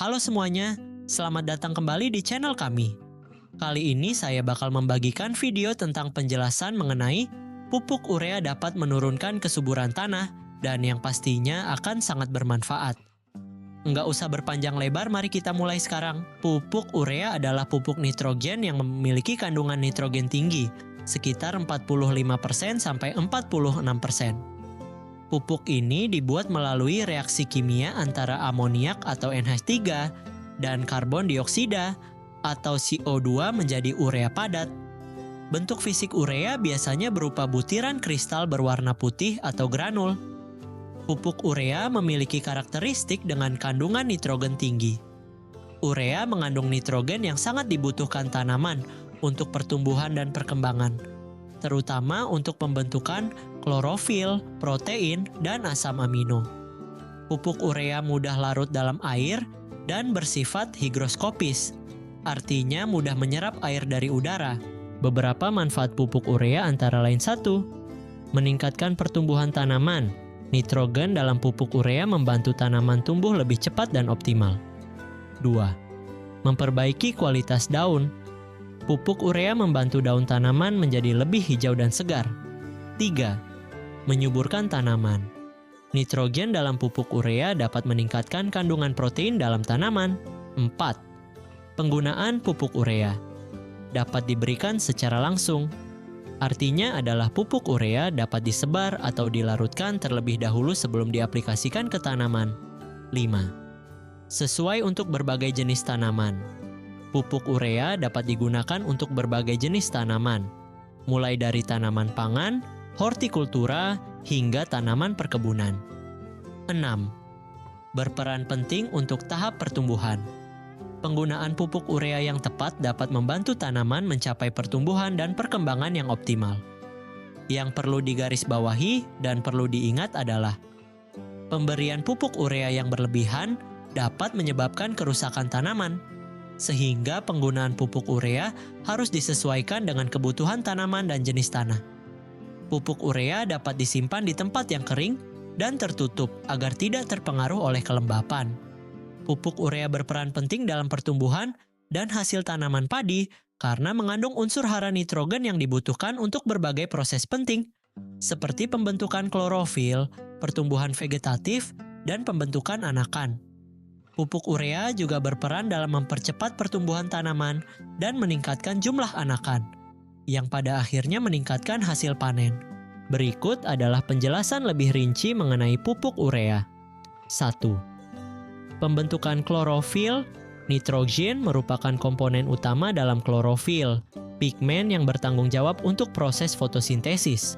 Halo semuanya, selamat datang kembali di channel kami. Kali ini saya bakal membagikan video tentang penjelasan mengenai pupuk urea dapat menurunkan kesuburan tanah dan yang pastinya akan sangat bermanfaat. Nggak usah berpanjang lebar, mari kita mulai sekarang. Pupuk urea adalah pupuk nitrogen yang memiliki kandungan nitrogen tinggi, sekitar 45% sampai 46%. Pupuk ini dibuat melalui reaksi kimia antara amoniak atau NH3 dan karbon dioksida atau CO2 menjadi urea padat. Bentuk fisik urea biasanya berupa butiran kristal berwarna putih atau granul. Pupuk urea memiliki karakteristik dengan kandungan nitrogen tinggi. Urea mengandung nitrogen yang sangat dibutuhkan tanaman untuk pertumbuhan dan perkembangan, terutama untuk pembentukan klorofil, protein, dan asam amino. Pupuk urea mudah larut dalam air dan bersifat higroskopis, artinya mudah menyerap air dari udara. Beberapa manfaat pupuk urea antara lain 1. Meningkatkan pertumbuhan tanaman. Nitrogen dalam pupuk urea membantu tanaman tumbuh lebih cepat dan optimal. 2. Memperbaiki kualitas daun. Pupuk urea membantu daun tanaman menjadi lebih hijau dan segar. 3. Menyuburkan tanaman. Nitrogen dalam pupuk urea dapat meningkatkan kandungan protein dalam tanaman. 4. Penggunaan pupuk urea dapat diberikan secara langsung. Artinya adalah pupuk urea dapat disebar atau dilarutkan terlebih dahulu sebelum diaplikasikan ke tanaman. 5. Sesuai untuk berbagai jenis tanaman. Pupuk urea dapat digunakan untuk berbagai jenis tanaman, mulai dari tanaman pangan, hortikultura, hingga tanaman perkebunan. 6. Berperan penting untuk tahap pertumbuhan. Penggunaan pupuk urea yang tepat dapat membantu tanaman mencapai pertumbuhan dan perkembangan yang optimal. Yang perlu digarisbawahi dan perlu diingat adalah pemberian pupuk urea yang berlebihan dapat menyebabkan kerusakan tanaman, sehingga penggunaan pupuk urea harus disesuaikan dengan kebutuhan tanaman dan jenis tanah. Pupuk urea dapat disimpan di tempat yang kering dan tertutup agar tidak terpengaruh oleh kelembapan. Pupuk urea berperan penting dalam pertumbuhan dan hasil tanaman padi karena mengandung unsur hara nitrogen yang dibutuhkan untuk berbagai proses penting, seperti pembentukan klorofil, pertumbuhan vegetatif, dan pembentukan anakan. Pupuk urea juga berperan dalam mempercepat pertumbuhan tanaman dan meningkatkan jumlah anakan, yang pada akhirnya meningkatkan hasil panen. Berikut adalah penjelasan lebih rinci mengenai pupuk urea. 1. Pembentukan klorofil. Nitrogen merupakan komponen utama dalam klorofil, pigmen yang bertanggung jawab untuk proses fotosintesis.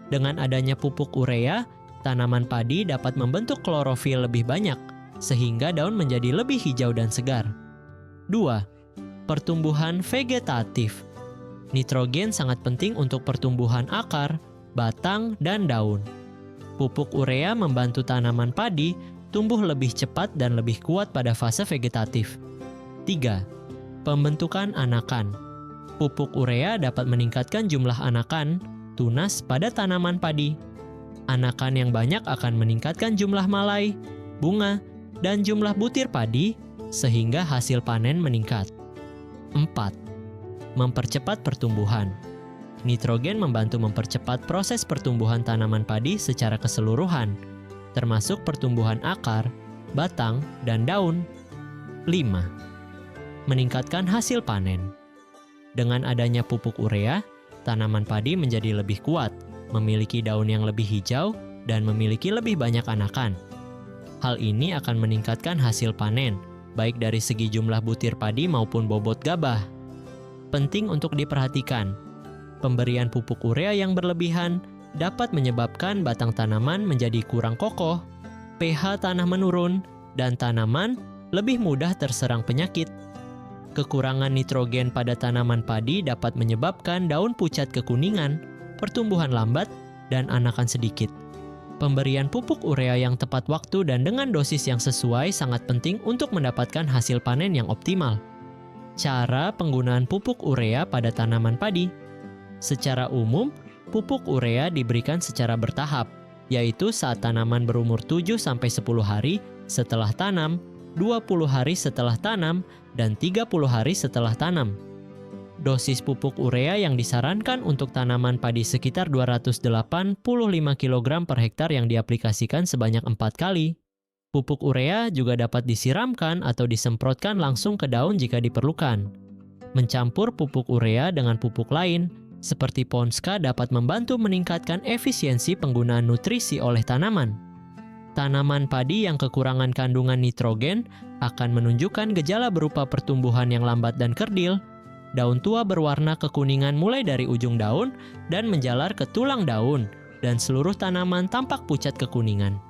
Dengan adanya pupuk urea, tanaman padi dapat membentuk klorofil lebih banyak, sehingga daun menjadi lebih hijau dan segar. 2. Pertumbuhan vegetatif. Nitrogen sangat penting untuk pertumbuhan akar, batang, dan daun. Pupuk urea membantu tanaman padi tumbuh lebih cepat dan lebih kuat pada fase vegetatif. 3. Pembentukan anakan. Pupuk urea dapat meningkatkan jumlah anakan, tunas pada tanaman padi. Anakan yang banyak akan meningkatkan jumlah malai, bunga, dan jumlah butir padi, sehingga hasil panen meningkat. 4. Mempercepat pertumbuhan. Nitrogen membantu mempercepat proses pertumbuhan tanaman padi secara keseluruhan, termasuk pertumbuhan akar, batang, dan daun. 5. Meningkatkan hasil panen. Dengan adanya pupuk urea, tanaman padi menjadi lebih kuat, memiliki daun yang lebih hijau, dan memiliki lebih banyak anakan. Hal ini akan meningkatkan hasil panen, baik dari segi jumlah butir padi maupun bobot gabah. Penting untuk diperhatikan, pemberian pupuk urea yang berlebihan dapat menyebabkan batang tanaman menjadi kurang kokoh, pH tanah menurun, dan tanaman lebih mudah terserang penyakit. Kekurangan nitrogen pada tanaman padi dapat menyebabkan daun pucat kekuningan, pertumbuhan lambat, dan anakan sedikit. Pemberian pupuk urea yang tepat waktu dan dengan dosis yang sesuai sangat penting untuk mendapatkan hasil panen yang optimal. Cara penggunaan pupuk urea pada tanaman padi. Secara umum, pupuk urea diberikan secara bertahap, yaitu saat tanaman berumur 7-10 hari setelah tanam 20 hari setelah tanam, dan 30 hari setelah tanam. Dosis pupuk urea yang disarankan untuk tanaman padi sekitar 285 kg per hektar yang diaplikasikan sebanyak 4 kali. Pupuk urea juga dapat disiramkan atau disemprotkan langsung ke daun jika diperlukan. Mencampur pupuk urea dengan pupuk lain, seperti Ponska dapat membantu meningkatkan efisiensi penggunaan nutrisi oleh tanaman. Tanaman padi yang kekurangan kandungan nitrogen akan menunjukkan gejala berupa pertumbuhan yang lambat dan kerdil, daun tua berwarna kekuningan mulai dari ujung daun dan menjalar ke tulang daun, dan seluruh tanaman tampak pucat kekuningan.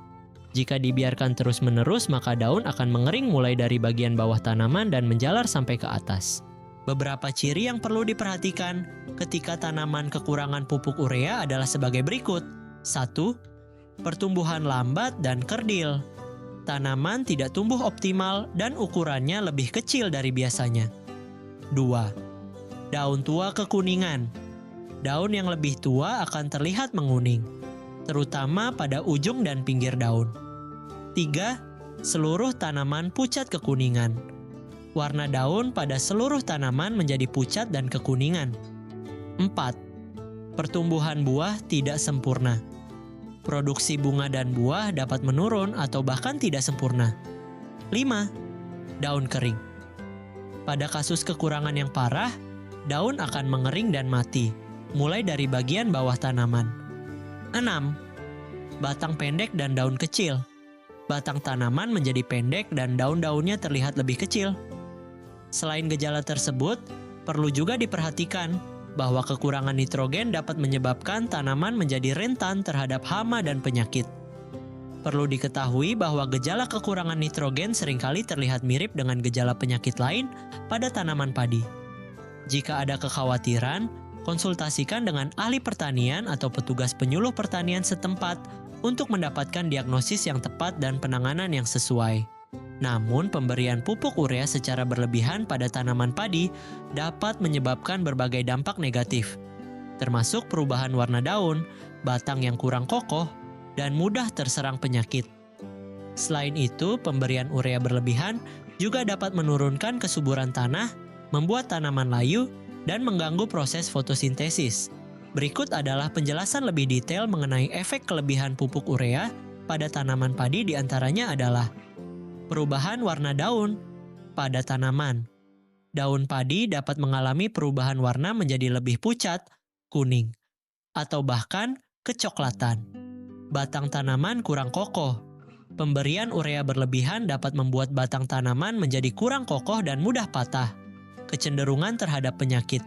Jika dibiarkan terus-menerus, maka daun akan mengering mulai dari bagian bawah tanaman dan menjalar sampai ke atas. Beberapa ciri yang perlu diperhatikan ketika tanaman kekurangan pupuk urea adalah sebagai berikut. 1. Pertumbuhan lambat dan kerdil. Tanaman tidak tumbuh optimal dan ukurannya lebih kecil dari biasanya. 2. Daun tua kekuningan. Daun yang lebih tua akan terlihat menguning, terutama pada ujung dan pinggir daun. 3. Seluruh tanaman pucat kekuningan. Warna daun pada seluruh tanaman menjadi pucat dan kekuningan. 4. Pertumbuhan buah tidak sempurna. Produksi bunga dan buah dapat menurun atau bahkan tidak sempurna. 5. Daun kering. Pada kasus kekurangan yang parah, daun akan mengering dan mati, mulai dari bagian bawah tanaman. 6. Batang pendek dan daun kecil. Batang tanaman menjadi pendek dan daun-daunnya terlihat lebih kecil. Selain gejala tersebut, perlu juga diperhatikan bahwa kekurangan nitrogen dapat menyebabkan tanaman menjadi rentan terhadap hama dan penyakit. Perlu diketahui bahwa gejala kekurangan nitrogen seringkali terlihat mirip dengan gejala penyakit lain pada tanaman padi. Jika ada kekhawatiran, konsultasikan dengan ahli pertanian atau petugas penyuluh pertanian setempat untuk mendapatkan diagnosis yang tepat dan penanganan yang sesuai. Namun, pemberian pupuk urea secara berlebihan pada tanaman padi dapat menyebabkan berbagai dampak negatif, termasuk perubahan warna daun, batang yang kurang kokoh, dan mudah terserang penyakit. Selain itu, pemberian urea berlebihan juga dapat menurunkan kesuburan tanah, membuat tanaman layu, dan mengganggu proses fotosintesis. Berikut adalah penjelasan lebih detail mengenai efek kelebihan pupuk urea pada tanaman padi, diantaranya adalah perubahan warna daun pada tanaman. Daun padi dapat mengalami perubahan warna menjadi lebih pucat, kuning, atau bahkan kecoklatan. Batang tanaman kurang kokoh. Pemberian urea berlebihan dapat membuat batang tanaman menjadi kurang kokoh dan mudah patah. Kecenderungan terhadap penyakit.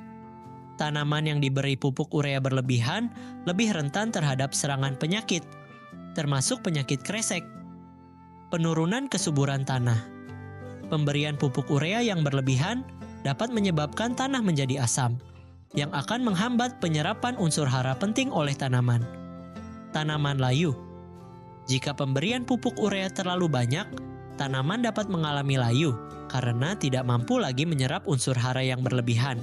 Tanaman yang diberi pupuk urea berlebihan lebih rentan terhadap serangan penyakit, termasuk penyakit kresek. Penurunan kesuburan tanah. Pemberian pupuk urea yang berlebihan dapat menyebabkan tanah menjadi asam, yang akan menghambat penyerapan unsur hara penting oleh tanaman. Tanaman layu. Jika pemberian pupuk urea terlalu banyak, tanaman dapat mengalami layu karena tidak mampu lagi menyerap unsur hara yang berlebihan.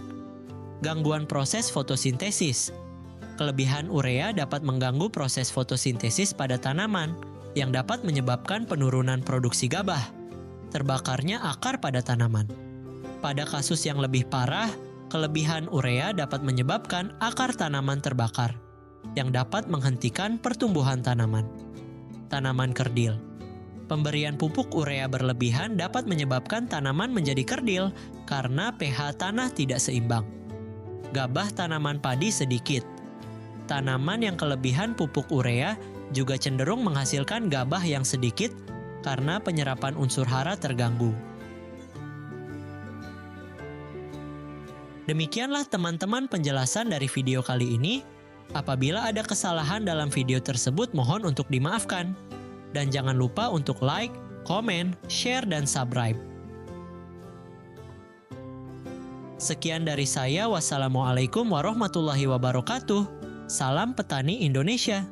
Gangguan proses fotosintesis. Kelebihan urea dapat mengganggu proses fotosintesis pada tanaman, yang dapat menyebabkan penurunan produksi gabah, terbakarnya akar pada tanaman. Pada kasus yang lebih parah, kelebihan urea dapat menyebabkan akar tanaman terbakar, yang dapat menghentikan pertumbuhan tanaman. Tanaman kerdil. Pemberian pupuk urea berlebihan dapat menyebabkan tanaman menjadi kerdil karena pH tanah tidak seimbang. Gabah tanaman padi sedikit. Tanaman yang kelebihan pupuk urea juga cenderung menghasilkan gabah yang sedikit karena penyerapan unsur hara terganggu. Demikianlah teman-teman penjelasan dari video kali ini. Apabila ada kesalahan dalam video tersebut, mohon untuk dimaafkan. Dan jangan lupa untuk like, komen, share, dan subscribe. Sekian dari saya. Wassalamualaikum warahmatullahi wabarakatuh. Salam petani Indonesia.